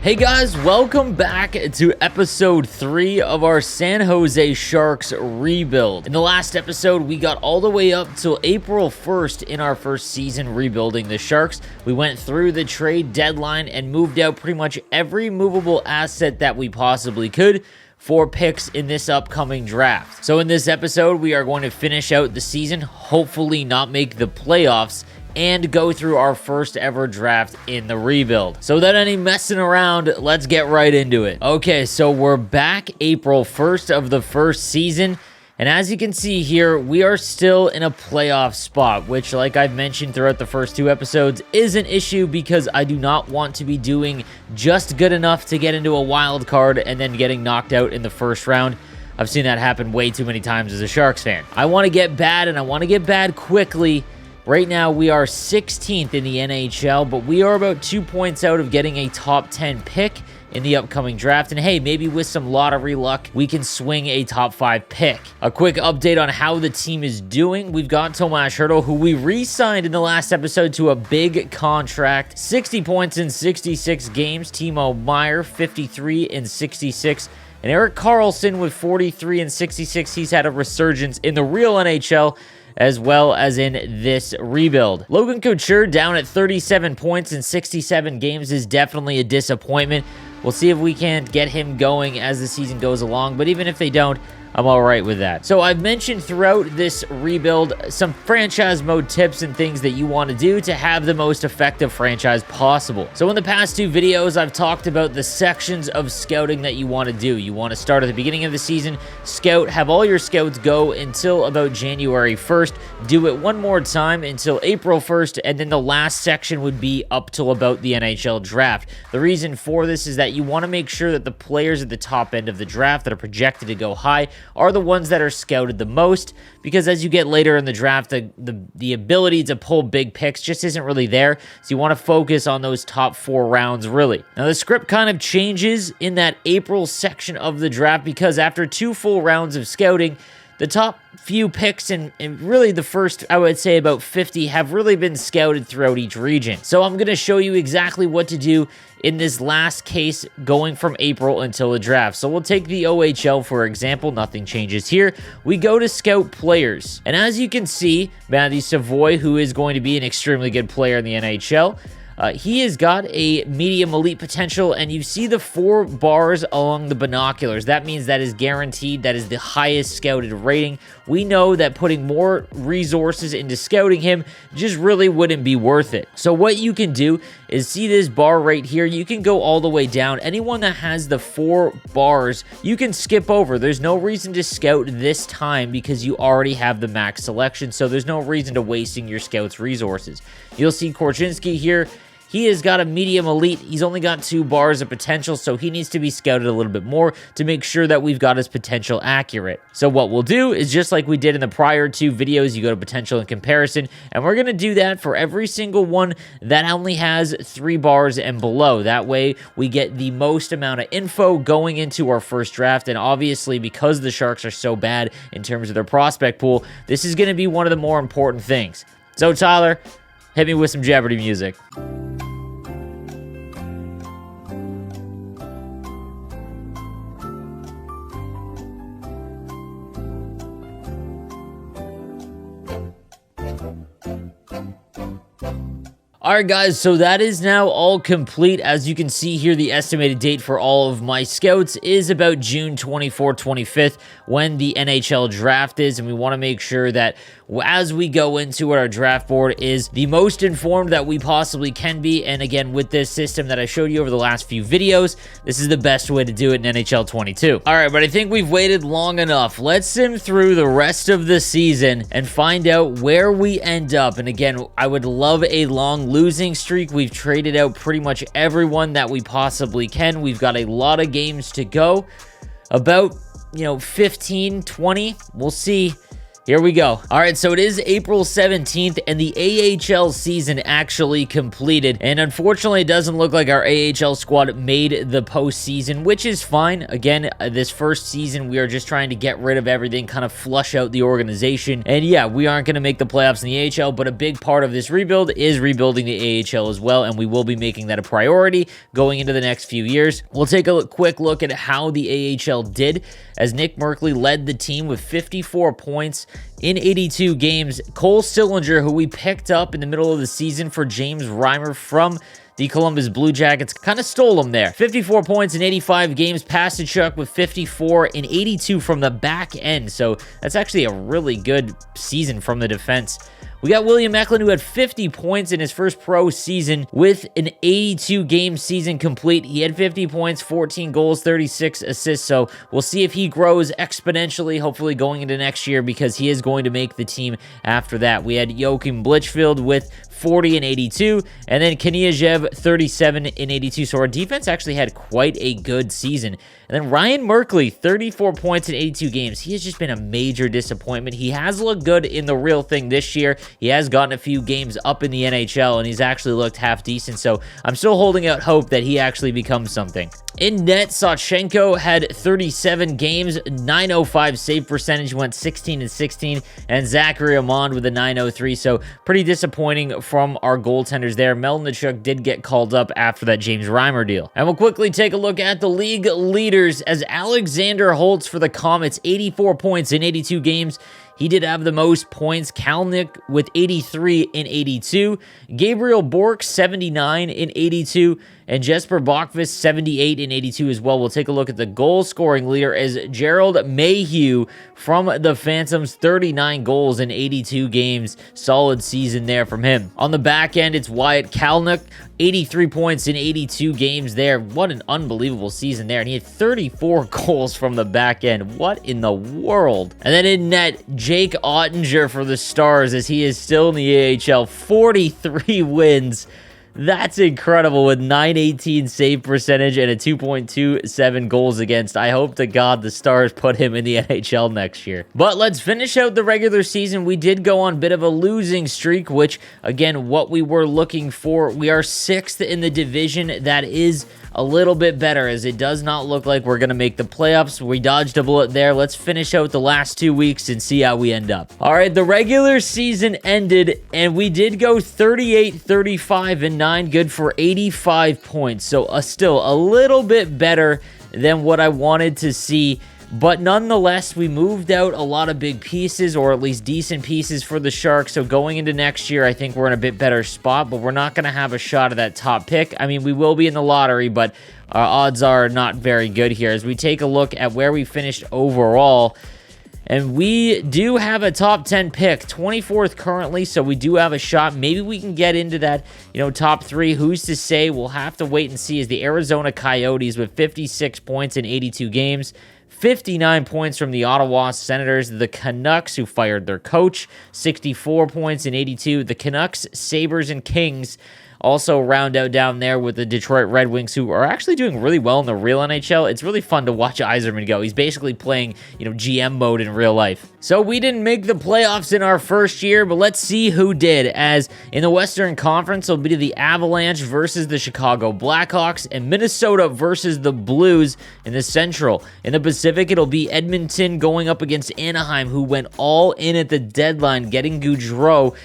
Hey guys, welcome back to episode 3 of our San Jose Sharks rebuild. In the last episode, we got all the way up till April 1st in our first season rebuilding the Sharks. We went through the trade deadline and moved out pretty much every movable asset that we possibly could for picks in this upcoming draft. So in this episode, we are going to finish out the season, hopefully not make the playoffs, and go through our first ever draft in the rebuild. So without any messing around, let's get right into it. Okay, so we're back April 1st of the first season. And as you can see here, we are still in a playoff spot, which, like I've mentioned throughout the first 2 episodes, is an issue because I do not want to be doing just good enough to get into a wild card and then getting knocked out in the first round. I've seen that happen way too many times as a Sharks fan. I want to get bad, and I want to get bad quickly. Right now, we are 16th in the NHL, but we are about 2 points out of getting a top 10 pick in the upcoming draft. And hey, maybe with some lottery luck, we can swing a top 5 pick. A quick update on how the team is doing. We've got Tomas Hertl, who we re-signed in the last episode to a big contract. 60 points in 66 games. Timo Meier, 53 in 66. And Erik Karlsson with 43 in 66. He's had a resurgence in the real NHL, as well as in this rebuild. Logan Couture down at 37 points in 67 games is definitely a disappointment. We'll see if we can't get him going as the season goes along, but even if they don't, I'm all right with that. So I've mentioned throughout this rebuild some franchise mode tips and things that you want to do to have the most effective franchise possible. So in the past 2 videos, I've talked about the sections of scouting that you want to do. You want to start at the beginning of the season, scout, have all your scouts go until about January 1st, do it one more time until April 1st, and then the last section would be up till about the NHL draft. The reason for this is that you want to make sure that the players at the top end of the draft that are projected to go high are the ones that are scouted the most, because as you get later in the draft, the ability to pull big picks just isn't really there, so you want to focus on those top 4 rounds, really. Now, the script kind of changes in that April section of the draft, because after 2 full rounds of scouting, the top few picks and really the first, I would say, about 50 have really been scouted throughout each region. So I'm going to show you exactly what to do in this last case going from April until the draft. So we'll take the OHL, for example. Nothing changes here. We go to scout players. And as you can see, Matthew Savoy, who is going to be an extremely good player in the NHL, he has got a medium elite potential, and you see the 4 bars along the binoculars. That means that is guaranteed. That is the highest scouted rating. We know that putting more resources into scouting him just really wouldn't be worth it. So what you can do is see this bar right here. You can go all the way down. Anyone that has the 4 bars, you can skip over. There's no reason to scout this time because you already have the max selection, so there's no reason to wasting your scouts' resources. You'll see Korchinski here. He has got a medium elite. He's only got 2 bars of potential, so he needs to be scouted a little bit more to make sure that we've got his potential accurate. So what we'll do is just like we did in the prior 2 videos, you go to potential and comparison, and we're going to do that for every single one that only has 3 bars and below. That way, we get the most amount of info going into our first draft, and obviously, because the Sharks are so bad in terms of their prospect pool, this is going to be one of the more important things. So Tyler, hit me with some Jeopardy music. Alright guys, so that is now all complete. As you can see here, the estimated date for all of my scouts is about June 24th, 25th, when the NHL draft is, and we want to make sure that as we go into our draft board is the most informed that we possibly can be. And again, with this system that I showed you over the last few videos, this is the best way to do it in NHL 22. Alright, but I think we've waited long enough. Let's sim through the rest of the season and find out where we end up. And again, I would love a long losing streak. We've traded out pretty much everyone that we possibly can. We've got a lot of games to go. About, 15, 20. We'll see Here we go. All right, so it is April 17th, and the AHL season actually completed. And unfortunately, it doesn't look like our AHL squad made the postseason, which is fine. Again, this first season, we are just trying to get rid of everything, kind of flush out the organization. And yeah, we aren't going to make the playoffs in the AHL, but a big part of this rebuild is rebuilding the AHL as well, and we will be making that a priority going into the next few years. We'll take a quick look at how the AHL did, as Nick Merkley led the team with 54 points in 82 games. Cole Sillinger, who we picked up in the middle of the season for James Reimer from the Columbus Blue Jackets, kind of stole him there. 54 points in 85 games. Pasterchuk with 54 in 82 from the back end. So that's actually a really good season from the defense. We got William Eklund, who had 50 points in his first pro season with an 82-game season complete. He had 50 points, 14 goals, 36 assists, so we'll see if he grows exponentially, hopefully going into next year, because he is going to make the team after that. We had Joachim Blichfeld with 40 and 82, and then Kniazev 37 and 82. So our defense actually had quite a good season. And then Ryan Merkley, 34 points in 82 games. He has just been a major disappointment. He has looked good in the real thing this year. He has gotten a few games up in the NHL, and he's actually looked half decent. So I'm still holding out hope that he actually becomes something. In net, Sawchenko had 37 games, 905 save percentage, went 16 and 16, and Zachary Amand with a 903. So pretty disappointing from our goaltenders there. Melnichuk did get called up after that James Reimer deal. And we'll quickly take a look at the league leaders, as Alexander Holtz for the Comets, 84 points in 82 games. He did have the most points. Kalnick with 83 in 82. Gabriel Bork, 79 in 82. And Jesper Bokvist, 78 in 82 as well. We'll take a look at the goal-scoring leader as Gerald Mayhew from the Phantoms, 39 goals in 82 games. Solid season there from him. On the back end, it's Wyatt Kalnick, 83 points in 82 games there. What an unbelievable season there. And he had 34 goals from the back end. What in the world? And then in net, Jake Ottinger for the Stars, as he is still in the AHL. 43 wins. That's incredible, with 918 save percentage and a 2.27 goals against. I hope to God the Stars put him in the NHL next year. But let's finish out the regular season. We did go on a bit of a losing streak, which, again, what we were looking for. We are 6th in the division. That is a little bit better, as it does not look like we're going to make the playoffs. We dodged a bullet there. Let's finish out the last 2 weeks and see how we end up. All right, the regular season ended, and we did go 38, 35, and 9, good for 85 points. So still a little bit better than what I wanted to see. But nonetheless, we moved out a lot of big pieces, or at least decent pieces for the Sharks. So going into next year, I think we're in a bit better spot, but we're not going to have a shot at that top pick. I mean, we will be in the lottery, but our odds are not very good here. As we take a look at where we finished overall, and we do have a top 10 pick, 24th currently, so we do have a shot. Maybe we can get into that, top 3. Who's to say? We'll have to wait and see. As the Arizona Coyotes with 56 points in 82 games. 59 points from the Ottawa Senators. The Canucks, who fired their coach, 64 points in 82. The Canucks, Sabres, and Kings also round out down there with the Detroit Red Wings, who are actually doing really well in the real NHL. It's really fun to watch Yzerman go. He's basically playing, GM mode in real life. So we didn't make the playoffs in our first year, but let's see who did. As in the Western Conference, it'll be the Avalanche versus the Chicago Blackhawks, and Minnesota versus the Blues in the Central. In the Pacific, it'll be Edmonton going up against Anaheim, who went all in at the deadline, getting Gaudreau.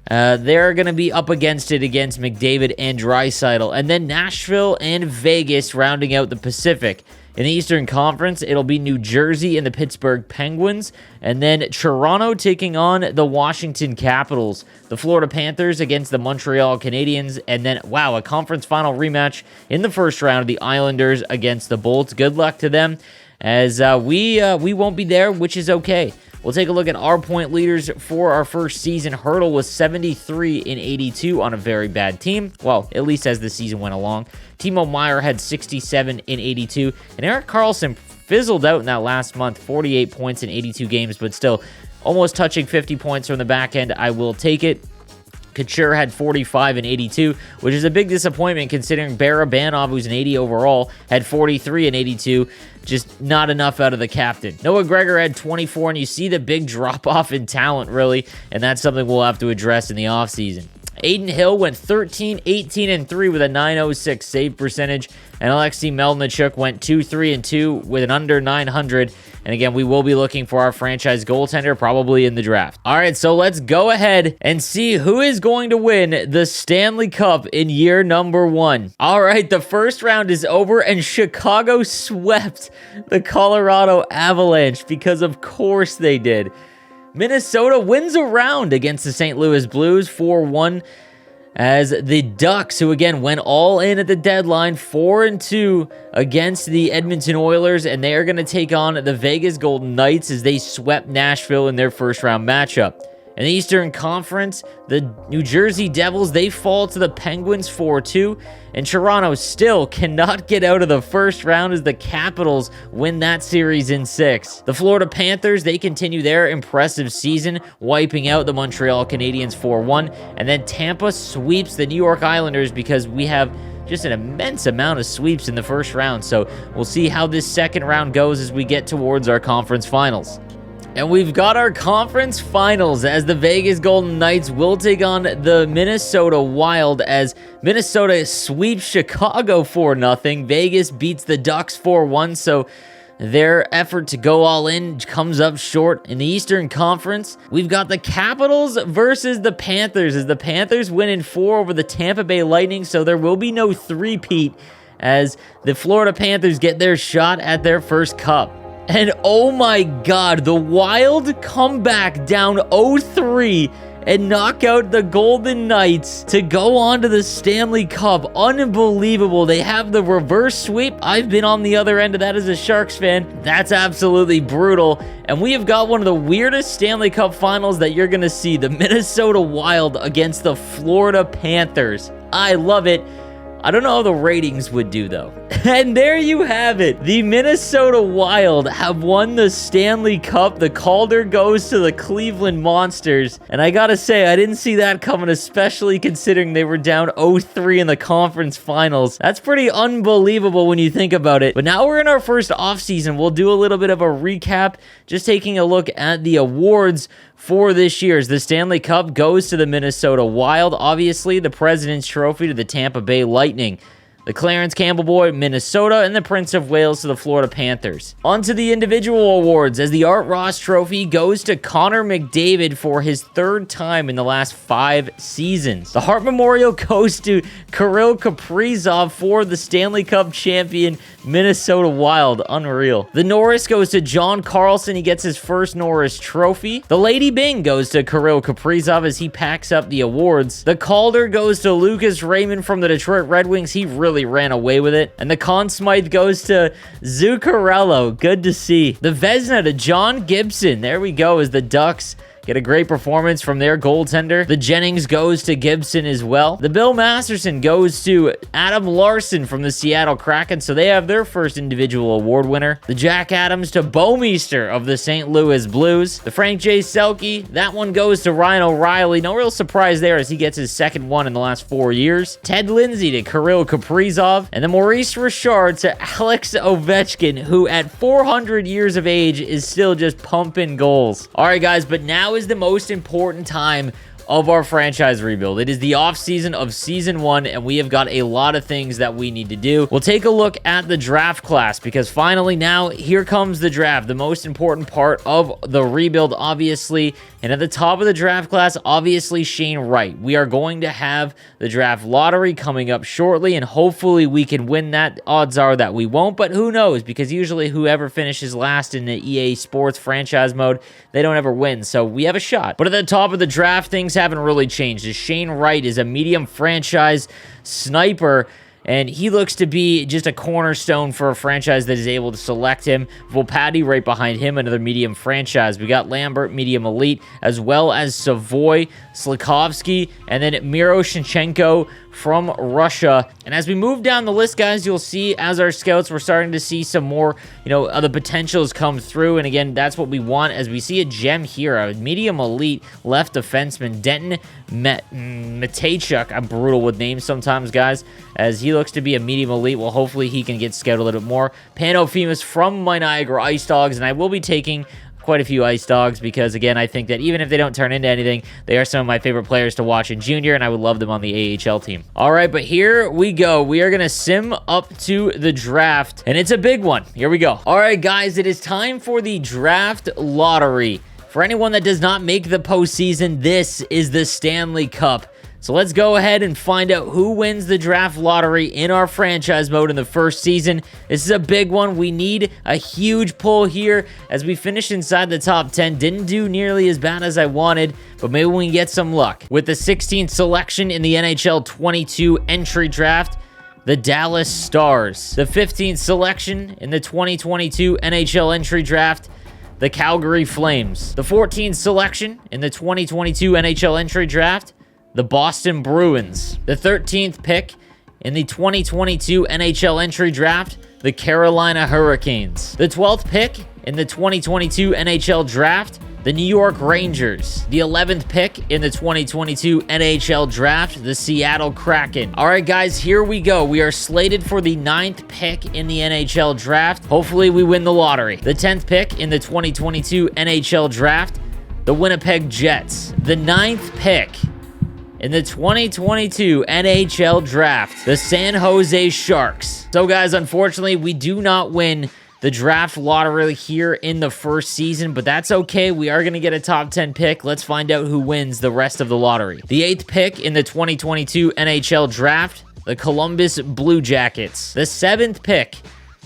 They're going to be up against it against McDavid and Draisaitl. And then Nashville and Vegas rounding out the Pacific. In the Eastern Conference, it'll be New Jersey and the Pittsburgh Penguins. And then Toronto taking on the Washington Capitals. The Florida Panthers against the Montreal Canadiens. And then, wow, a conference final rematch in the first round of the Islanders against the Bolts. Good luck to them, as we won't be there, which is okay. We'll take a look at our point leaders for our first season. Hurdle was 73 in 82 on a very bad team. Well, at least as the season went along. Timo Meier had 67 in 82. And Erik Karlsson fizzled out in that last month. 48 points in 82 games, but still almost touching 50 points from the back end. I will take it. Couture had 45 and 82, which is a big disappointment considering Barabanov, who's an 80 overall, had 43 and 82. Just not enough out of the captain. Noah Gregor had 24, and you see the big drop-off in talent, really, and that's something we'll have to address in the offseason. Aiden Hill went 13, 18, and 3 with a 906 save percentage, and Alexei Melnichuk went 2, 3, and 2 with an under 900. And again, we will be looking for our franchise goaltender probably in the draft. All right, so let's go ahead and see who is going to win the Stanley Cup in year number 1. All right, the first round is over, and Chicago swept the Colorado Avalanche because of course they did. Minnesota wins a round against the St. Louis Blues 4-1 as the Ducks, who again went all in at the deadline, 4-2 against the Edmonton Oilers, and they are going to take on the Vegas Golden Knights as they swept Nashville in their first round matchup. In the Eastern Conference, the New Jersey Devils, they fall to the Penguins 4-2, and Toronto still cannot get out of the first round as the Capitals win that series in 6. The Florida Panthers, they continue their impressive season, wiping out the Montreal Canadiens 4-1, and then Tampa sweeps the New York Islanders because we have just an immense amount of sweeps in the first round, so we'll see how this second round goes as we get towards our conference finals. And we've got our conference finals as the Vegas Golden Knights will take on the Minnesota Wild as Minnesota sweeps Chicago 4-0. Vegas beats the Ducks 4-1, so their effort to go all in comes up short. In the Eastern Conference, we've got the Capitals versus the Panthers as the Panthers win in 4 over the Tampa Bay Lightning, so there will be no three-peat as the Florida Panthers get their shot at their first cup. And oh my god, the Wild come back down 0-3 and knock out the Golden Knights to go on to the Stanley Cup. Unbelievable. They have the reverse sweep. I've been on the other end of that as a Sharks fan. That's absolutely brutal. And we have got one of the weirdest Stanley Cup finals that you're going to see. The Minnesota Wild against the Florida Panthers. I love it. I don't know how the ratings would do, though. And there you have it. The Minnesota Wild have won the Stanley Cup. The Calder goes to the Cleveland Monsters. And I gotta say, I didn't see that coming, especially considering they were down 0-3 in the conference finals. That's pretty unbelievable when you think about it. But now we're in our first offseason. We'll do a little bit of a recap, just taking a look at the awards for this year. The Stanley Cup goes to the Minnesota Wild. Obviously, the President's Trophy to the Tampa Bay Lightning. The Clarence Campbell Boy, Minnesota, and the Prince of Wales to the Florida Panthers. On to the individual awards, as the Art Ross Trophy goes to Connor McDavid for his 3rd time in the last 5 seasons. The Hart Memorial goes to Kirill Kaprizov for the Stanley Cup champion Minnesota Wild. Unreal. The Norris goes to John Carlson. He gets his first Norris Trophy. The Lady Byng goes to Kirill Kaprizov as he packs up the awards. The Calder goes to Lucas Raymond from the Detroit Red Wings. He really ran away with it. And the Conn Smythe goes to Zuccarello. Good to see. The Vezina to John Gibson. There we go, as the Ducks get a great performance from their goaltender. The Jennings goes to Gibson as well. The Bill Masterson goes to Adam Larson from the Seattle Kraken, so they have their first individual award winner. The Jack Adams to Bouwmeester of the St. Louis Blues. The Frank J. Selke, that one goes to Ryan O'Reilly. No real surprise there as he gets his 2nd one in the last 4 years. Ted Lindsay to Kirill Kaprizov. And the Maurice Richard to Alex Ovechkin, who at 400 years of age is still just pumping goals. All right, guys, but now is the most important time of our franchise rebuild. It is the off season of season 1, and we have got a lot of things that we need to do. We'll take a look at the draft class because finally now here comes the draft, the most important part of the rebuild, obviously. And at the top of the draft class, obviously Shane Wright. We are going to have the draft lottery coming up shortly, and hopefully we can win that. Odds are that we won't, but who knows, because usually whoever finishes last in the EA Sports franchise mode, they don't ever win, so we have a shot. But at the top of the draft, things haven't really changed. Shane Wright is a medium franchise sniper, and he looks to be just a cornerstone for a franchise that is able to select him. Volpatti right behind him, another medium franchise. We got Lambert, medium elite, as well as Savoy, Slikovsky, and then Miroshnichenko from Russia. And as we move down the list, guys, you'll see as our scouts, we're starting to see some more, the potentials come through. And again, that's what we want, as we see a gem here, a medium elite left defenseman, Denton Matejchuk. I'm brutal with names sometimes, guys, as he looks to be a medium elite. Well, hopefully he can get scouted a little bit more. Panofemus from my Niagara Ice Dogs, and I will be taking quite a few Ice Dogs because, again, I think that even if they don't turn into anything, they are some of my favorite players to watch in junior, and I would love them on the AHL team. All right, but here we go. We are going to sim up to the draft, and it's a big one. Here we go. All right, guys, it is time for the draft lottery. For anyone that does not make the postseason, this is the Stanley Cup. So let's go ahead and find out who wins the draft lottery in our franchise mode in the first season. This is a big one. We need a huge pull here as we finish inside the top 10. Didn't do nearly as bad as I wanted, but maybe we can get some luck. With the 16th selection in the NHL 22 entry draft, the Dallas Stars. The 15th selection in the 2022 NHL entry draft, the Calgary Flames. The 14th selection in the 2022 NHL entry draft, the Boston Bruins. The 13th pick in the 2022 NHL entry draft, the Carolina Hurricanes. The 12th pick in the 2022 NHL draft, the New York Rangers. The 11th pick in the 2022 NHL draft, the Seattle Kraken. All right, guys, here we go. We are slated for the 9th pick in the NHL draft. Hopefully we win the lottery. The 10th pick in the 2022 NHL draft, the Winnipeg Jets. The 9th pick in the 2022 NHL draft, the San Jose Sharks. So, guys, unfortunately, we do not win the draft lottery here in the first season, but that's okay. We are going to get a top 10 pick. Let's find out who wins the rest of the lottery. The 8th pick in the 2022 NHL draft, the Columbus Blue Jackets. The 7th pick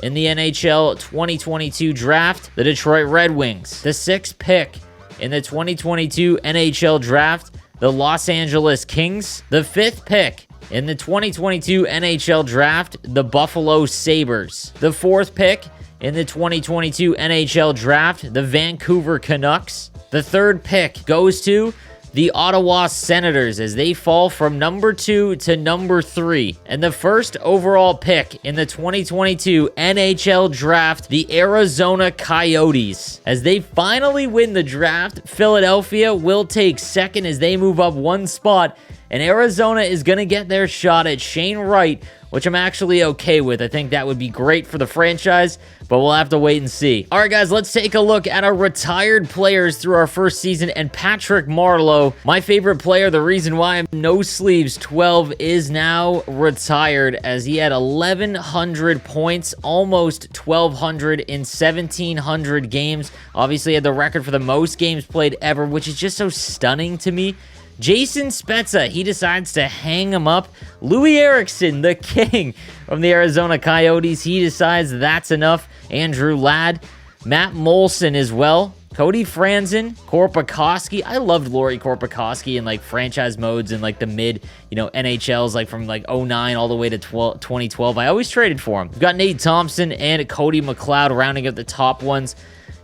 in the NHL 2022 draft, the Detroit Red Wings. The 6th pick in the 2022 NHL draft, the Los Angeles Kings. The 5th pick in the 2022 NHL draft, the Buffalo Sabres. The 4th pick in the 2022 NHL draft, the Vancouver Canucks. The 3rd pick goes to the Ottawa Senators as they fall from number 2 to number 3. And the 1st overall pick in the 2022 NHL draft, the Arizona Coyotes. As they finally win the draft, Philadelphia will take 2nd as they move up 1 spot. And Arizona is going to get their shot at Shane Wright, which I'm actually okay with. I think that would be great for the franchise, but we'll have to wait and see. All right, guys, let's take a look at our retired players through our first season. And Patrick Marleau, my favorite player, the reason why I'm no sleeves 12, is now retired as he had 1,100 points, almost 1,200 in 1,700 games. Obviously had the record for the most games played ever, which is just so stunning to me. Jason Spezza, he decides to hang him up. Louis Eriksson, the king from the Arizona Coyotes, he decides that's enough. Andrew Ladd, Matt Molson as well. Cody Franzen, Korpikoski. I loved Lauri Korpikoski in like franchise modes and like the mid, NHLs, like from like 09 all the way to 2012. I always traded for him. We've got Nate Thompson and Cody McLeod rounding up the top ones.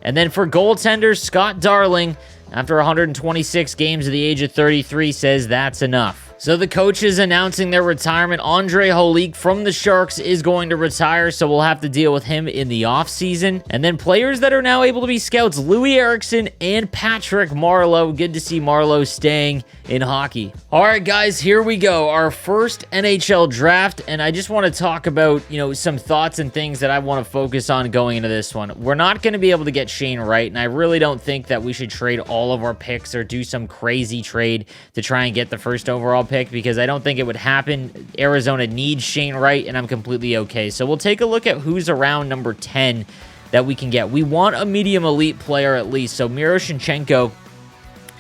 And then for goaltenders, Scott Darling, after 126 games at the age of 33, says that's enough. So the coaches announcing their retirement. Andre Holik from the Sharks is going to retire, so we'll have to deal with him in the offseason. And then players that are now able to be scouts, Louis Eriksson and Patrick Marleau. Good to see Marleau staying in hockey. All right, guys, here we go. Our first NHL draft, and I just want to talk about, some thoughts and things that I want to focus on going into this one. We're not going to be able to get Shane Wright, and I really don't think that we should trade all of our picks or do some crazy trade to try and get the first overall pick, because I don't think it would happen. Arizona needs Shane Wright, and I'm completely okay. So we'll take a look at who's around number 10 that we can get. We want a medium elite player at least. So Miroshnichenko,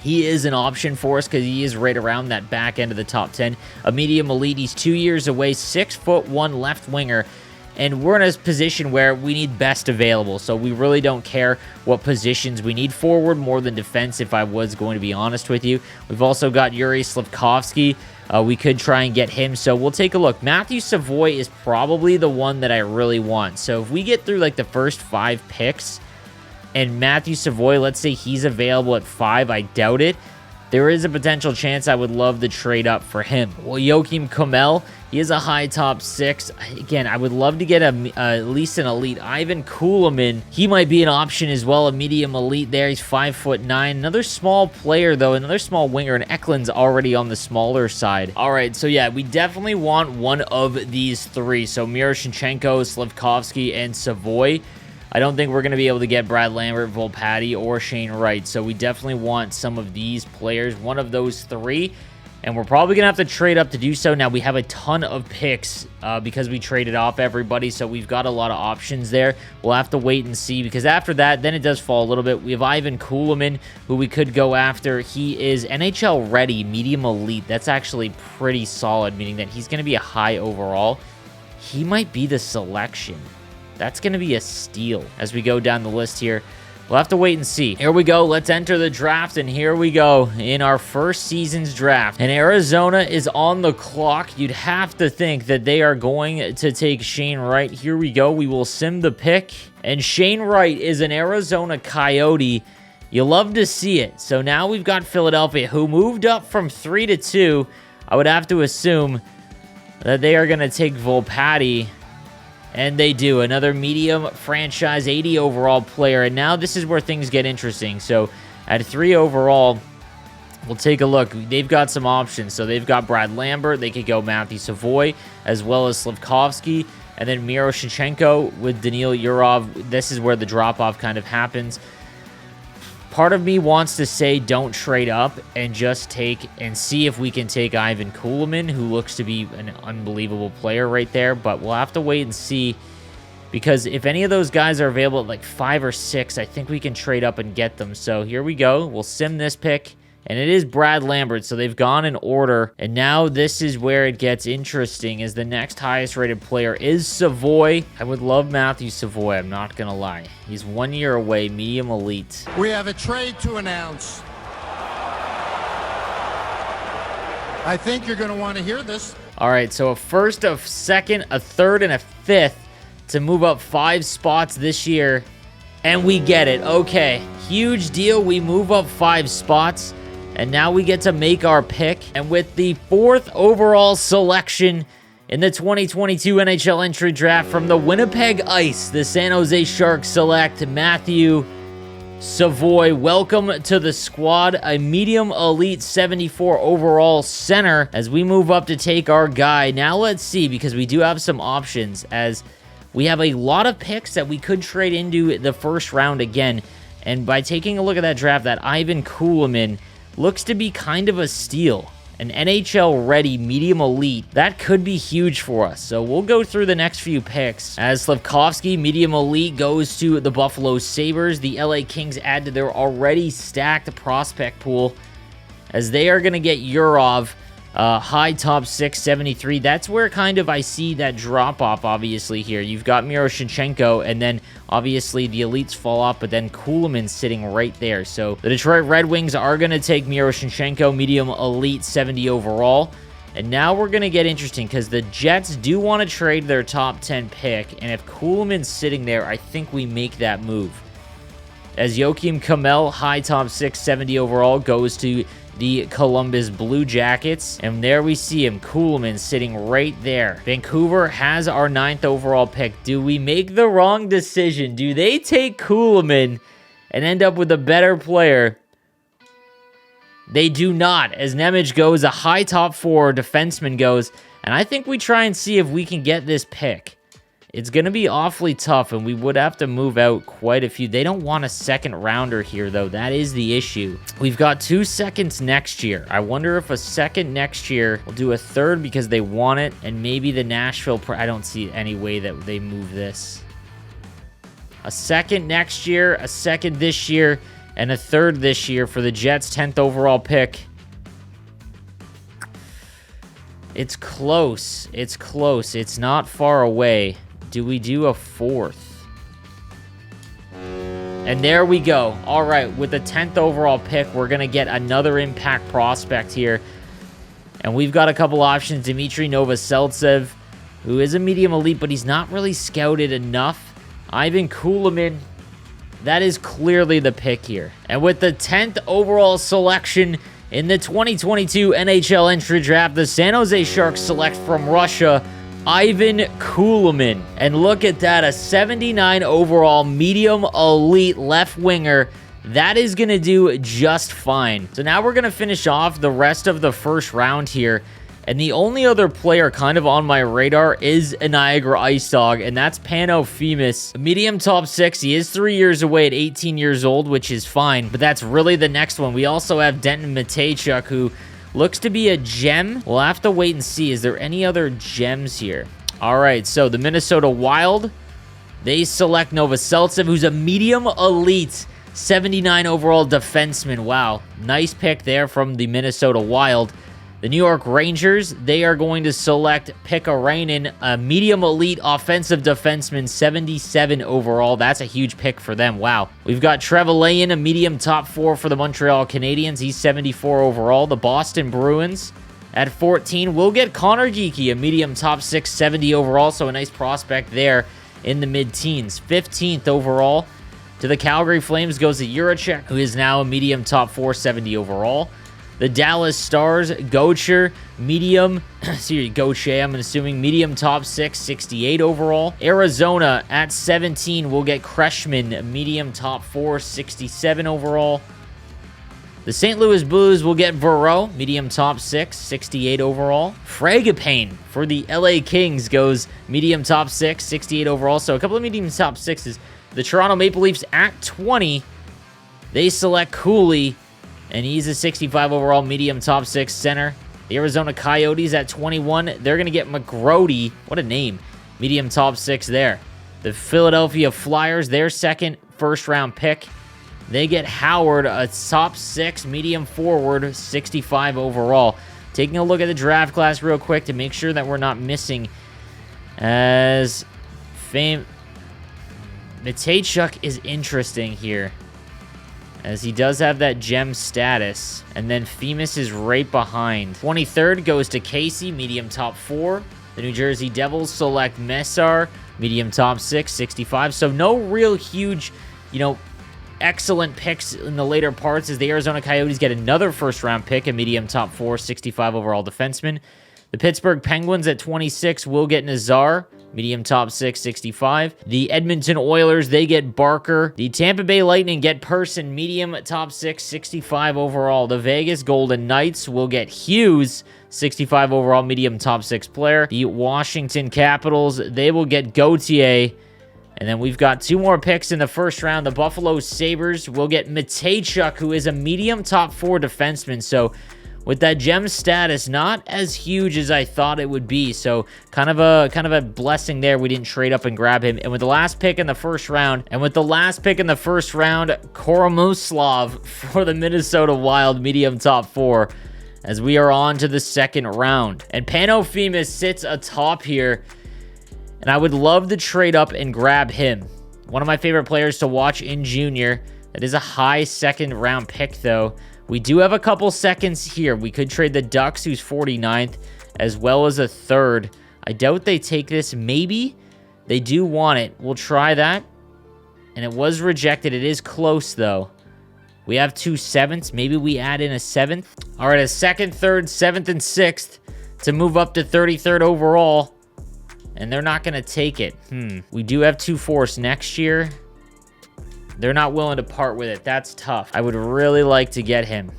he is an option for us because he is right around that back end of the top 10. A medium elite, he's 2 years away, 6'1" left winger. And we're in a position where we need best available. So we really don't care what positions. We need forward more than defense, if I was going to be honest with you. We've also got Yuri Slafkovsky. we could try and get him. So we'll take a look. Matthew Savoy is probably the one that I really want. So if we get through like the first 5 picks and Matthew Savoy, let's say he's available at 5, I doubt it. There is a potential chance I would love to trade up for him. Well, Joakim Kamel, he is a high top 6. Again, I would love to get at least an elite. Ivan Kulemin, he might be an option as well, a medium elite there. He's 5'9". Another small player, though, another small winger, and Eklund's already on the smaller side. All right, so yeah, we definitely want one of these 3. So Miroshnichenko, Slivkovsky, and Savoy. I don't think we're going to be able to get Brad Lambert, Volpatti, or Shane Wright. So we definitely want some of these players, one of those 3. And we're probably going to have to trade up to do so. Now, we have a ton of picks because we traded off everybody. So we've got a lot of options there. We'll have to wait and see because after that, then it does fall a little bit. We have Ivan Kulemin, who we could go after. He is NHL ready, medium elite. That's actually pretty solid, meaning that he's going to be a high overall. He might be the selection. That's going to be a steal as we go down the list here. We'll have to wait and see. Here we go. Let's enter the draft, and here we go in our first season's draft. And Arizona is on the clock. You'd have to think that they are going to take Shane Wright. Here we go. We will sim the pick, and Shane Wright is an Arizona Coyote. You love to see it. So now we've got Philadelphia, who moved up from 3 to 2. I would have to assume that they are going to take Volpatti. And they do. Another medium franchise 80 overall player. And now this is where things get interesting. So at 3 overall, we'll take a look. They've got some options. So they've got Brad Lambert. They could go Matthew Savoy as well as Slivkovsky. And then Miroshnichenko with Daniil Yurov. This is where the drop-off kind of happens. Part of me wants to say don't trade up and just take and see if we can take Ivan Kulemin, who looks to be an unbelievable player right there. But we'll have to wait and see because if any of those guys are available at like 5 or 6, I think we can trade up and get them. So here we go. We'll sim this pick. And it is Brad Lambert, so they've gone in order. And now this is where it gets interesting, as the next highest rated player is Savoy. I would love Matthew Savoy, I'm not going to lie. He's 1 year away, medium elite. We have a trade to announce. I think you're going to want to hear this. All right, so a first, a second, a third, and a 5th to move up 5 spots this year. And we get it. Okay, huge deal. We move up 5 spots. And now we get to make our pick. And with the 4th overall selection in the 2022 NHL entry draft from the Winnipeg Ice, the San Jose Sharks select Matthew Savoy. Welcome to the squad. A medium elite 74 overall center as we move up to take our guy. Now let's see, because we do have some options as we have a lot of picks that we could trade into the first round again. And by taking a look at that draft, that Ivan Kulemin looks to be kind of a steal. An NHL-ready medium elite. That could be huge for us. So we'll go through the next few picks. As Slivkovsky, medium elite, goes to the Buffalo Sabres. The LA Kings add to their already stacked prospect pool as they are going to get Yurov. High top 673. That's where kind of I see that drop off, obviously, here. You've got Miroshnichenko, and then obviously the elites fall off, but then Kulemin's sitting right there. So the Detroit Red Wings are going to take Miroshnichenko, medium elite 70 overall. And now we're going to get interesting because the Jets do want to trade their top 10 pick. And if Kulemin's sitting there, I think we make that move. As Joakim Kamel, high top 670 overall, goes to the Columbus Blue Jackets. And there we see him, Kulemin, sitting right there. Vancouver has our 9th overall pick. Do we make the wrong decision? Do they take Kulemin and end up with a better player? They do not, as Nemec goes, a high top 4 defenseman goes. And I think we try and see if we can get this pick. It's going to be awfully tough, and we would have to move out quite a few. They don't want a second rounder here, though. That is the issue. We've got 2 seconds next year. I wonder if a second next year will do a 3rd because they want it, and maybe the Nashville... I don't see any way that they move this. A second next year, a second this year, and a 3rd this year for the Jets' 10th overall pick. It's close. It's close. It's not far away. Do we do a 4th? And there we go. All right, with the 10th overall pick, we're going to get another impact prospect here. And we've got a couple options. Dmitry Novoseltsev, who is a medium elite, but he's not really scouted enough. Ivan Kulemin, that is clearly the pick here. And with the 10th overall selection in the 2022 NHL entry draft, the San Jose Sharks select from Russia, Ivan Kulemin. And look at that, a 79 overall medium elite left winger. That is going to do just fine. So now we're going to finish off the rest of the first round here. And the only other player kind of on my radar is a Niagara Ice Dog, and that's Pano Femis. Medium top 6. He is 3 years away at 18 years old, which is fine. But that's really the next one. We also have Denton Mateychuk, who looks to be a gem. We'll have to wait and see. Is there any other gems here? All right, so the Minnesota Wild, they select Novoseltsev, who's a medium elite 79 overall defenseman. Wow, nice pick there from the Minnesota Wild. The New York Rangers, they are going to select Pekka Räinen, a medium elite offensive defenseman, 77 overall. That's a huge pick for them. Wow. We've got Trevelyan, a medium top 4 for the Montreal Canadiens. He's 74 overall. The Boston Bruins at 14. We'll get Connor Geekie, a medium top 6, 70 overall. So a nice prospect there in the mid-teens. 15th overall. To the Calgary Flames goes the Juracek, who is now a medium top 4, 70 overall. The Dallas Stars, Gauthier, medium, Gauthier, I'm assuming, medium top 6, 68 overall. Arizona at 17 will get Kreshman, medium top 4, 67 overall. The St. Louis Blues will get Vereau, medium top 6, 68 overall. Fragapane for the LA Kings goes medium top 6, 68 overall. So a couple of medium top 6s. The Toronto Maple Leafs at 20, they select Cooley, and he's a 65 overall medium top 6 center. The Arizona Coyotes at 21, they're going to get McGrody. What a name. Medium top 6 there. The Philadelphia Flyers, their second first-round pick. They get Howard, a top 6 medium forward, 65 overall. Taking a look at the draft class real quick to make sure that we're not missing. As Mateychuk is interesting here, as he does have that gem status, and then Femis is right behind. 23rd goes to Casey, medium top 4. The New Jersey Devils select Messar, medium top 6, 65. So no real huge, excellent picks in the later parts, as the Arizona Coyotes get another first-round pick, a medium top 4, 65 overall defenseman. The Pittsburgh Penguins at 26 will get Nazar, medium top 6, 65. The Edmonton Oilers, they get Barker. The Tampa Bay Lightning get Person, medium top 6, 65 overall. The Vegas Golden Knights will get Hughes, 65 overall, medium top 6 player. The Washington Capitals, they will get Gauthier. And then we've got 2 more picks in the first round. The Buffalo Sabres will get Mateychuk, who is a medium top 4 defenseman. So with that gem status, not as huge as I thought it would be. So kind of a blessing there. We didn't trade up and grab him. And with the last pick in the first round, Koromoslav for the Minnesota Wild, medium top 4, as we are on to the second round. And Pano Femis sits atop here, and I would love to trade up and grab him. One of my favorite players to watch in junior. That is a high second round pick, though. We do have a couple seconds here. We could trade the Ducks, who's 49th, as well as a third. I doubt they take this. Maybe they do want it. We'll try that. And it was rejected. It is close, though. We have 2 sevenths. Maybe we add in a 7th. All right, a 2nd, 3rd, 7th, and 6th to move up to 33rd overall. And they're not going to take it. We do have 2 fourths next year. They're not willing to part with it. That's tough. I would really like to get him.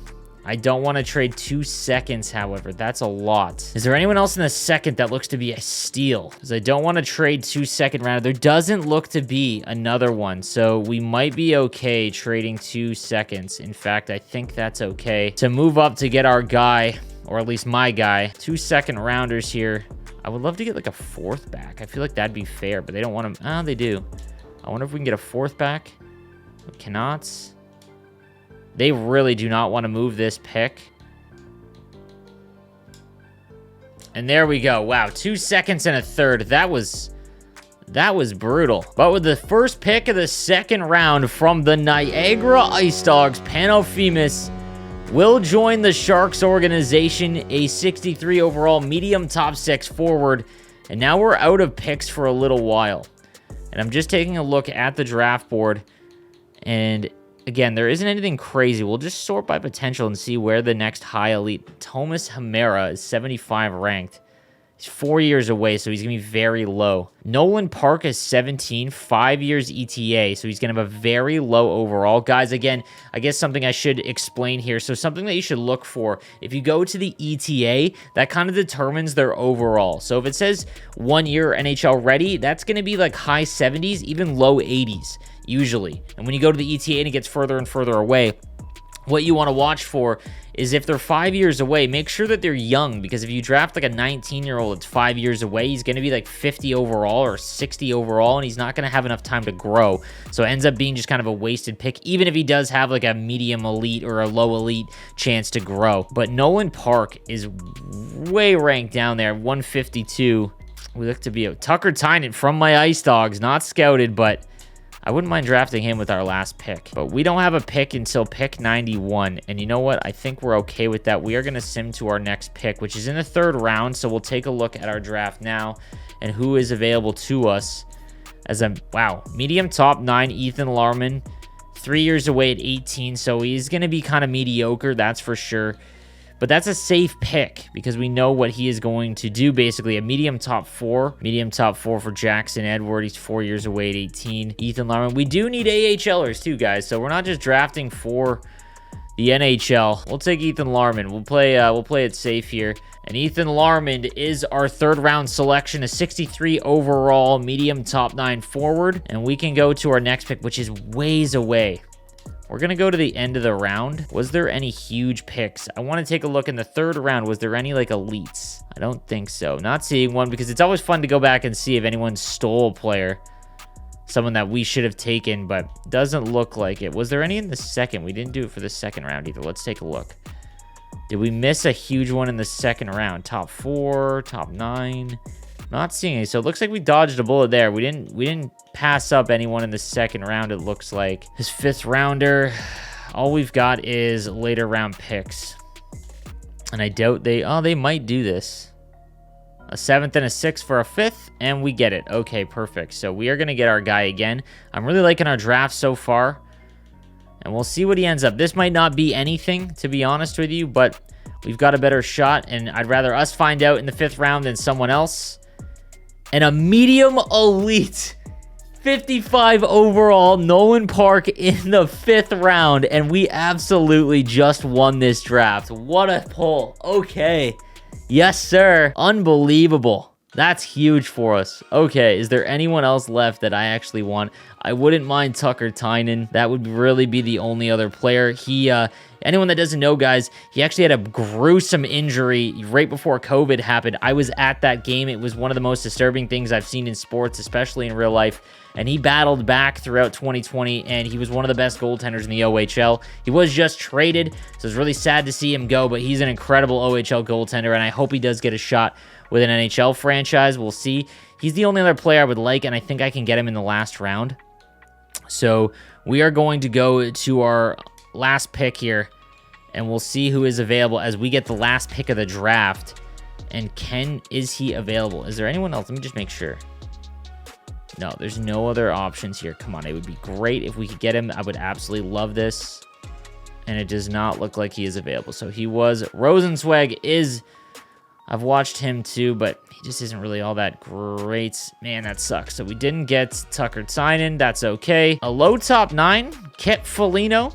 I don't want to trade 2 seconds, however. That's a lot. Is there anyone else in the second that looks to be a steal? Because I don't want to trade 2 second round. There doesn't look to be another one. So we might be okay trading 2 seconds. In fact, I think that's okay to move up to get our guy, or at least my guy. 2 second rounders here. I would love to get like a 4th back. I feel like that'd be fair, but they don't want him. Oh, they do. I wonder if we can get a 4th back. We cannot. They really do not want to move this pick. And there we go. Wow, 2 seconds and a 3rd. That was brutal. But with the first pick of the second round from the Niagara Ice Dogs, Pano Femis will join the Sharks organization, a 63 overall medium top 6 forward. And now we're out of picks for a little while. And I'm just taking a look at the draft board. And again, there isn't anything crazy. We'll just sort by potential and see where the next high elite. Thomas Hamera is 75 ranked. He's 4 years away, so he's going to be very low. Nolan Park is 17, 5 years ETA, so he's going to have a very low overall. Guys, again, I guess something I should explain here. So something that you should look for, if you go to the ETA, that kind of determines their overall. So if it says 1 year NHL ready, that's going to be like high 70s, even low 80s, usually. And when you go to the ETA and it gets further and further away, what you want to watch for is if they're 5 years away, make sure that they're young, because if you draft like a 19-year-old that's 5 years away, he's going to be like 50 overall or 60 overall, and he's not going to have enough time to grow. So it ends up being just kind of a wasted pick, even if he does have like a medium elite or a low elite chance to grow. But Nolan Park is way ranked down there, 152. We look to be a Tucker Tynan from my Ice Dogs, not scouted, but I wouldn't mind drafting him with our last pick. But we don't have a pick until pick 91. And you know what? I think we're okay with that. We are going to sim to our next pick, which is in the 3rd round. So we'll take a look at our draft now and who is available to us. As a, wow, medium top 9, Ethan Larman. 3 years away at 18. So he's going to be kind of mediocre, that's for sure. But that's a safe pick because we know what he is going to do. Basically, a medium top 4. Medium top 4 for Jackson Edward. He's 4 years away at 18. Ethan Larman. We do need AHLers too, guys. So we're not just drafting for the NHL. We'll take Ethan Larman. We'll play it safe here. And Ethan Larman is our 3rd round selection, a 63 overall medium top 9 forward. And we can go to our next pick, which is ways away. We're going to go to the end of the round. Was there any huge picks? I want to take a look in the 3rd round. Was there any like elites? I don't think so. Not seeing one, because it's always fun to go back and see if anyone stole a player. Someone that we should have taken, but doesn't look like it. Was there any in the 2nd? We didn't do it for the 2nd round either. Let's take a look. Did we miss a huge one in the 2nd round? Top 4, top 9. Not seeing any. So it looks like we dodged a bullet there. We didn't pass up anyone in the 2nd round, it looks like. His 5th rounder, all we've got is later round picks. And I doubt they might do this. A 7th and a 6th for a 5th, and we get it. Okay, perfect. So we are going to get our guy again. I'm really liking our draft so far. And we'll see what he ends up. This might not be anything, to be honest with you, but we've got a better shot, and I'd rather us find out in the 5th round than someone else. And a medium elite 55 overall Nolan Park in the 5th round. And we absolutely just won this draft. What a pull. Okay. Yes, sir. Unbelievable. That's huge for us. Okay, is there anyone else left that I actually want? I wouldn't mind Tucker Tynan. That would really be the only other player. Anyone that doesn't know, guys, he actually had a gruesome injury right before COVID happened. I was at that game. It was one of the most disturbing things I've seen in sports, especially in real life. And he battled back throughout 2020, and he was one of the best goaltenders in the OHL. He was just traded, so it's really sad to see him go, but he's an incredible OHL goaltender, and I hope he does get a shot with an NHL franchise. We'll see. He's the only other player I would like, and I think I can get him in the last round. So we are going to go to our last pick here, and we'll see who is available as we get the last pick of the draft. And is he available? Is there anyone else? Let me just make sure. No, there's no other options here. Come on, it would be great if we could get him. I would absolutely love this. And it does not look like he is available. So he was. Rosenzweig is. I've watched him too, but he just isn't really all that great. Man, that sucks. So we didn't get Tucker Tynan. That's okay. A low top 9, Kip Foligno,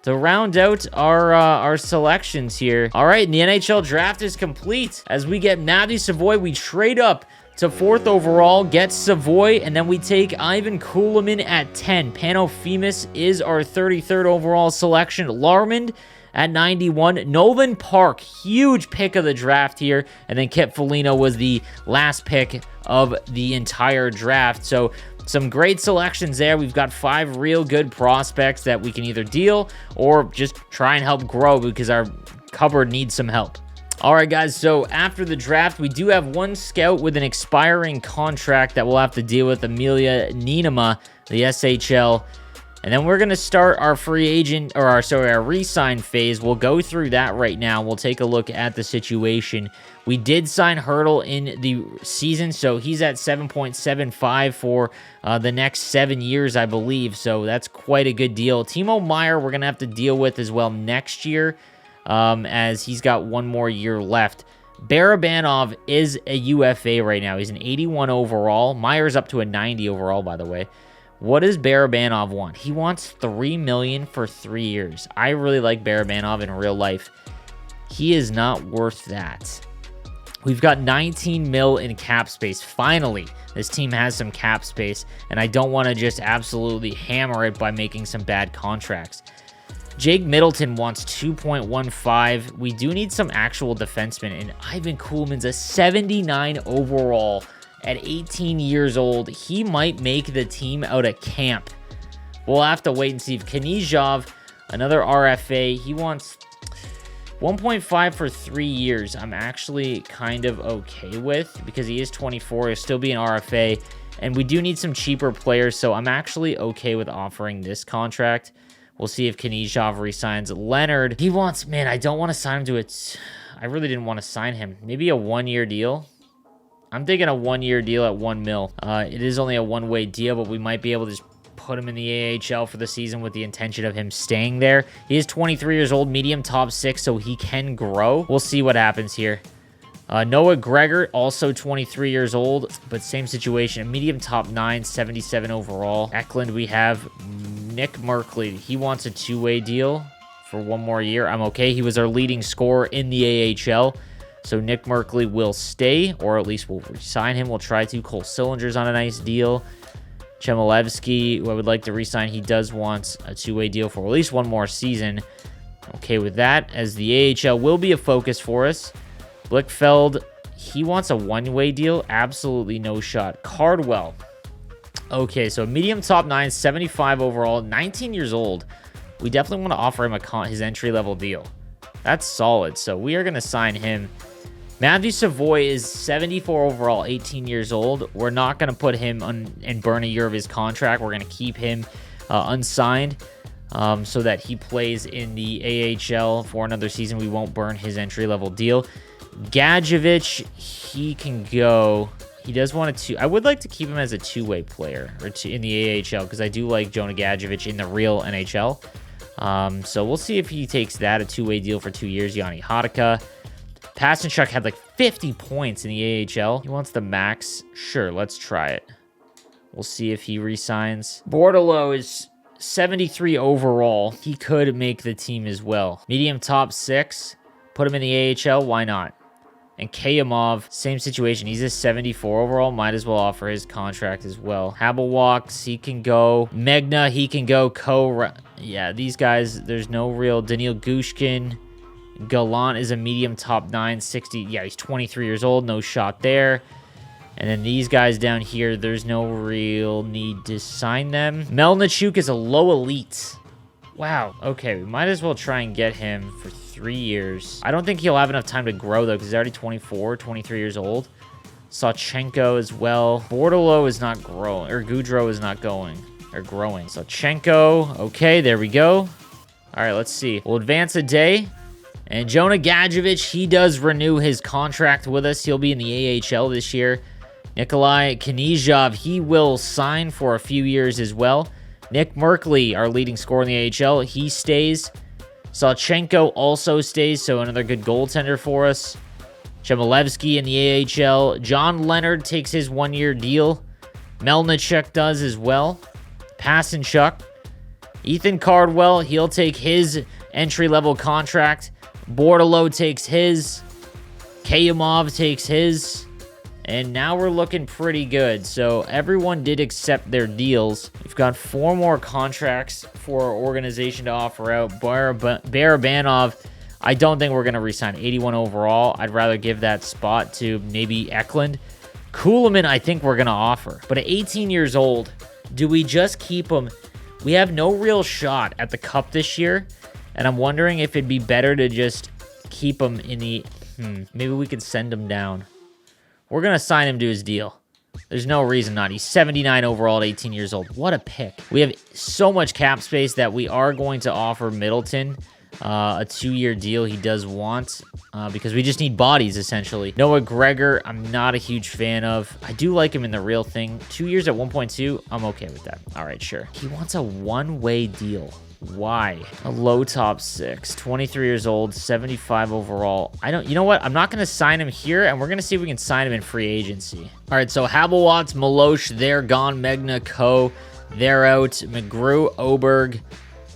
to round out our selections here. All right, and the NHL draft is complete. As we get Matthew Savoy, we trade up to 4th overall, get Savoy, and then we take Ivan Kulemin at 10. Panofemis is our 33rd overall selection. Larmond at 91. Nolan Park, huge pick of the draft here. And then Kip Foligno was the last pick of the entire draft. So some great selections there. We've got 5 real good prospects that we can either deal or just try and help grow because our cupboard needs some help. All right, guys, so after the draft, we do have one scout with an expiring contract that we'll have to deal with, Amelia Nienema, the SHL. And then we're going to start our free agent, or our re-sign phase. We'll go through that right now. We'll take a look at the situation. We did sign Hurdle in the season, so he's at 7.75 for the next 7 years, I believe. So that's quite a good deal. Timo Meier, we're going to have to deal with as well next year, as he's got 1 more year left. Barabanov is a UFA right now. He's an 81 overall. Meier's up to a 90 overall, by the way. What does Barabanov want? He wants $3 million for 3 years. I really like Barabanov in real life. He is not worth that. We've got 19 mil in cap space. Finally, this team has some cap space, and I don't want to just absolutely hammer it by making some bad contracts. Jake Middleton wants 2.15. We do need some actual defensemen, and Ivan Kuhlman's a 79 overall at 18 years old. He might make the team out of camp. We'll have to wait and see. If Knizhov, another RFA, he wants 1.5 for 3 years. I'm actually kind of okay with, because he is 24. He'll still be an RFA, and we do need some cheaper players, so I'm actually okay with offering this contract. We'll see if Knizhov resigns. Leonard, he wants, man, I don't want to sign him to it. I really didn't want to sign him. Maybe a 1-year deal. I'm thinking a 1-year deal at 1 mil. It is only a one-way deal, but we might be able to just put him in the AHL for the season with the intention of him staying there. He is 23 years old, medium top 6, so he can grow. We'll see what happens here. Noah Gregor, also 23 years old, but same situation. Medium top 9, 77 overall. Eklund, we have Nick Merkley. He wants a 2-way deal for 1 more year. I'm okay. He was our leading scorer in the AHL. So Nick Merkley will stay, or at least we'll re-sign him. We'll try to. Cole Sillinger's on a nice deal. Chmelevski, who I would like to re-sign, he does want a 2-way deal for at least 1 more season. Okay with that, as the AHL will be a focus for us. Blickfeld, he wants a 1-way deal. Absolutely no shot. Cardwell. Okay, so medium top 9, 75 overall, 19 years old. We definitely want to offer him his entry-level deal. That's solid, so we are going to sign him. Matthew Savoy is 74 overall, 18 years old. We're not going to put him and burn a year of his contract. We're going to keep him unsigned so that he plays in the AHL for another season. We won't burn his entry-level deal. Gadjevich, he can go. He does want to. I would like to keep him as a 2-way player or in the AHL, because I do like Jonah Gadjevich in the real NHL. So we'll see if he takes that, a 2-way deal for 2 years. Yanni Hadaka. Pasenchuk had like 50 points in the AHL. He wants the max. Sure, let's try it. We'll see if he resigns. Bordelot is 73 overall. He could make the team as well. Medium top 6. Put him in the AHL. Why not? And Kayamov, same situation. He's a 74 overall. Might as well offer his contract as well. Habelwalks, he can go. Megna, he can go. Yeah, these guys, there's no real. Daniil Gushkin. Gallant is a medium top 9, 60. Yeah, he's 23 years old. No shot there. And then these guys down here, there's no real need to sign them. Melnichuk is a low elite. Wow. Okay, we might as well try and get him for 3 years. I don't think he'll have enough time to grow, though, because he's already 24, 23 years old. Sawchenko as well. Bordelot is not growing, or Goudreau is not going, or growing. Sawchenko. Okay, there we go. All right, let's see. We'll advance a day. And Jonah Gadjevich, he does renew his contract with us. He'll be in the AHL this year. Nikolai Knizhov, he will sign for a few years as well. Nick Merkley, our leading scorer in the AHL, he stays. Sawchenko also stays, so another good goaltender for us. Chmelevski in the AHL. John Leonard takes his 1-year deal. Melnichuk does as well. Pasenchuk. Ethan Cardwell, he'll take his entry-level contract. Bordelot takes his. Kayamov takes his. And now we're looking pretty good. So everyone did accept their deals. We've got 4 more contracts for our organization to offer out. Barabanov, I don't think we're going to re-sign. 81 overall. I'd rather give that spot to maybe Eklund. Kuhlman, I think we're going to offer. But at 18 years old, do we just keep him? We have no real shot at the Cup this year. And I'm wondering if it'd be better to just keep him in the... Maybe we could send him down. We're going to sign him to his deal. There's no reason not. He's 79 overall at 18 years old. What a pick. We have so much cap space that we are going to offer Middleton a 2-year deal he does want because we just need bodies, essentially. Noah Gregor, I'm not a huge fan of. I do like him in the real thing. 2 years at 1.2, I'm okay with that. All right, sure. He wants a one-way deal. Why? A low top 6, 23 years old, 75 overall. You know what? I'm not going to sign him here, and we're going to see if we can sign him in free agency. All right, so Habelwatz, Malosh, they're gone. Megna, Ko, they're out. McGrew, Oberg,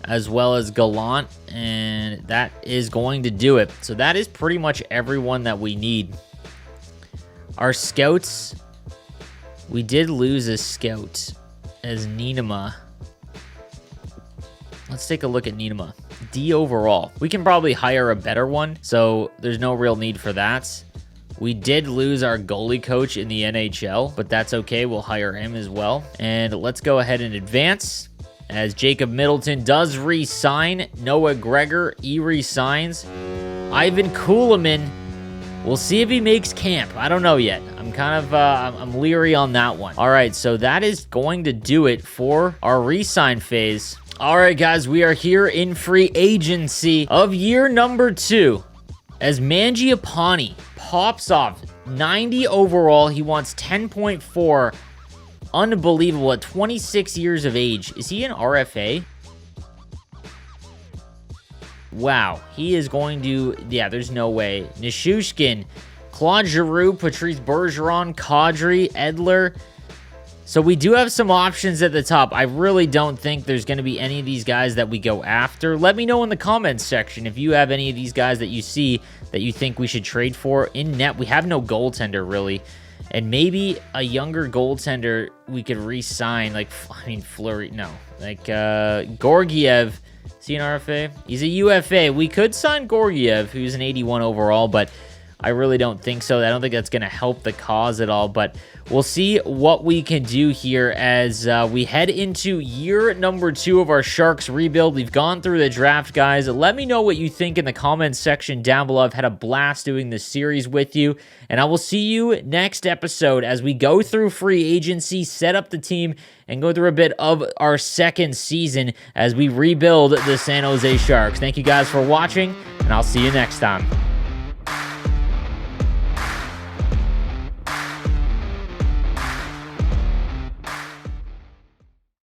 as well as Gallant, and that is going to do it. So that is pretty much everyone that we need. Our scouts, we did lose a scout as Nienema. Let's take a look at Nienema. D overall. We can probably hire a better one, so there's no real need for that. We did lose our goalie coach in the NHL, but that's okay. We'll hire him as well. And let's go ahead and advance as Jacob Middleton does re-sign. Noah Gregor, re-signs. Ivan Kulemin, we'll see if he makes camp. I don't know yet. I'm kind of, I'm leery on that one. All right, so that is going to do it for our re-sign phase. All right, guys, we are here in free agency of year number 2 as Mangiapane pops off 90 overall. He wants 10.4. Unbelievable at 26 years of age. Is he an RFA? Wow, he is going to... Yeah, there's no way. Nishushkin, Claude Giroux, Patrice Bergeron, Kadri, Edler. So we do have some options at the top. I really don't think there's going to be any of these guys that we go after. Let me know in the comments section if you have any of these guys that you see that you think we should trade for. In net, we have no goaltender, really. And maybe a younger goaltender we could re-sign. Like, I mean, Fleury, no. Like, Gorgiev. Is he an RFA? He's a UFA. We could sign Gorgiev, who's an 81 overall, but I really don't think so. I don't think that's going to help the cause at all, but we'll see what we can do here as we head into year number 2 of our Sharks rebuild. We've gone through the draft, guys. Let me know what you think in the comments section down below. I've had a blast doing this series with you, and I will see you next episode as we go through free agency, set up the team, and go through a bit of our second season as we rebuild the San Jose Sharks. Thank you guys for watching, and I'll see you next time.